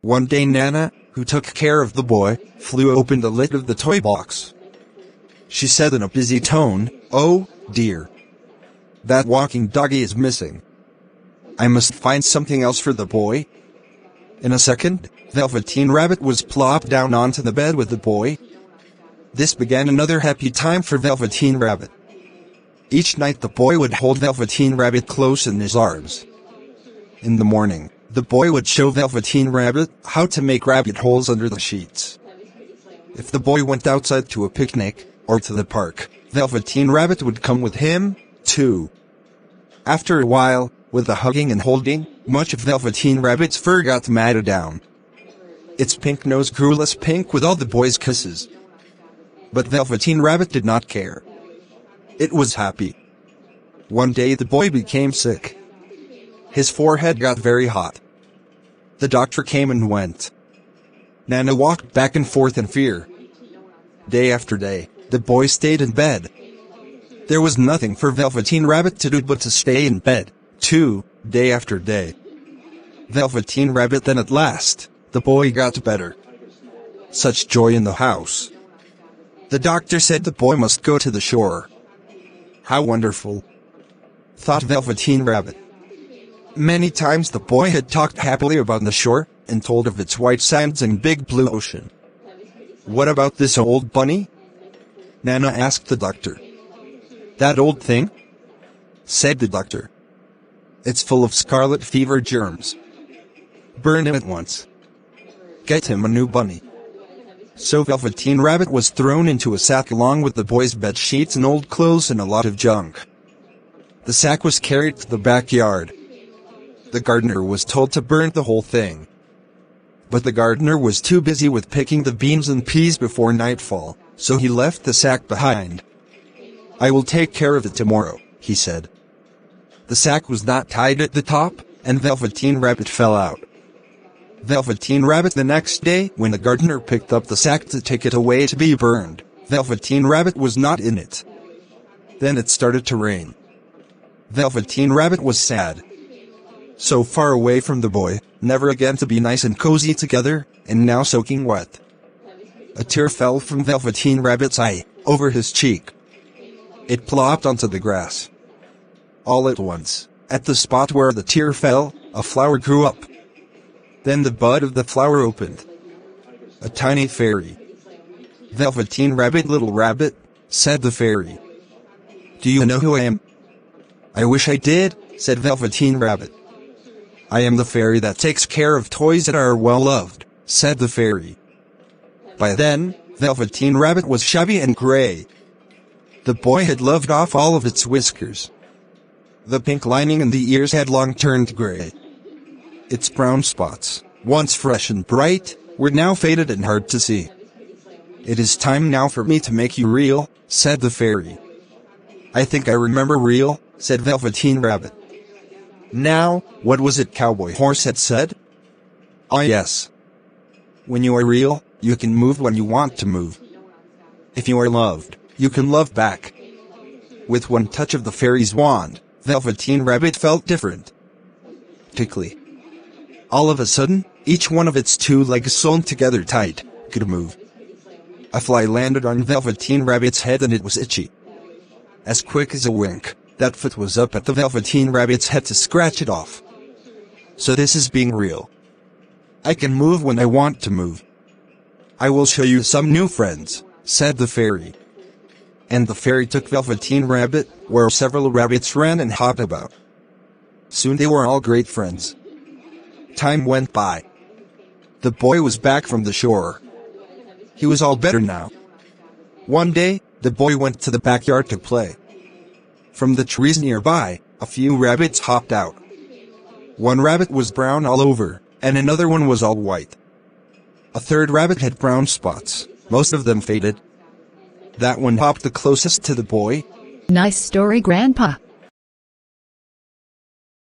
One day Nana, who took care of the boy, flew open the lid of the toy box. She said in a busy tone, "Oh, dear. That walking doggy is missing. I must find something else for the boy." In a second, Velveteen Rabbit was plopped down onto the bed with the boy. This began another happy time for Velveteen Rabbit. Each night the boy would hold Velveteen Rabbit close in his arms. In the morning, the boy would show Velveteen Rabbit how to make rabbit holes under the sheets. If the boy went outside to a picnic, or to the park, Velveteen Rabbit would come with him, too. After a while, with the hugging and holding, much of Velveteen Rabbit's fur got matted down. Its pink nose grew less pink with all the boy's kisses. But Velveteen Rabbit did not care. It was happy. One day the boy became sick. His forehead got very hot. The doctor came and went. Nana walked back and forth in fear. Day after day, the boy stayed in bed. There was nothing for Velveteen Rabbit to do but to stay in bed, too, day after day. Velveteen Rabbit then at last, the boy got better. Such joy in the house. The doctor said the boy must go to the shore. How wonderful, thought Velveteen Rabbit. Many times the boy had talked happily about the shore, and told of its white sands and big blue ocean. What about this old bunny? Nana asked the doctor. That old thing? Said the doctor. It's full of scarlet fever germs. Burn him at once. Get him a new bunny. So Velveteen Rabbit was thrown into a sack along with the boy's bed sheets and old clothes and a lot of junk. The sack was carried to the backyard. The gardener was told to burn the whole thing. But the gardener was too busy with picking the beans and peas before nightfall, so he left the sack behind. I will take care of it tomorrow, he said. The sack was not tied at the top, and Velveteen Rabbit fell out. Velveteen Rabbit the next day, when the gardener picked up the sack to take it away to be burned, Velveteen Rabbit was not in it. Then it started to rain. Velveteen Rabbit was sad. So far away from the boy, never again to be nice and cozy together, and now soaking wet. A tear fell from Velveteen Rabbit's eye, over his cheek. It plopped onto the grass. All at once, at the spot where the tear fell, a flower grew up. Then the bud of the flower opened. A tiny fairy. Velveteen Rabbit, little rabbit, said the fairy. Do you know who I am? I wish I did, said Velveteen Rabbit. I am the fairy that takes care of toys that are well loved, said the fairy. By then, Velveteen Rabbit was shabby and gray. The boy had loved off all of its whiskers. The pink lining in the ears had long turned gray. Its brown spots, once fresh and bright, were now faded and hard to see. It is time now for me to make you real, said the fairy. I think I remember real, said Velveteen Rabbit. Now, what was it Cowboy Horse had said? Ah yes. When you are real, you can move when you want to move. If you are loved, you can love back. With one touch of the fairy's wand, Velveteen Rabbit felt different. Tickly. All of a sudden, each one of its two legs sewn together tight, could move. A fly landed on Velveteen Rabbit's head and it was itchy. As quick as a wink, that foot was up at the Velveteen Rabbit's head to scratch it off. So this is being real. I can move when I want to move. I will show you some new friends, said the fairy. And the fairy took Velveteen Rabbit, where several rabbits ran and hopped about. Soon they were all great friends. Time went by. The boy was back from the shore. He was all better now. One day, the boy went to the backyard to play. From the trees nearby, a few rabbits hopped out. One rabbit was brown all over, and another one was all white. A third rabbit had brown spots, most of them faded. That one hopped the closest to the boy. Nice story, Grandpa.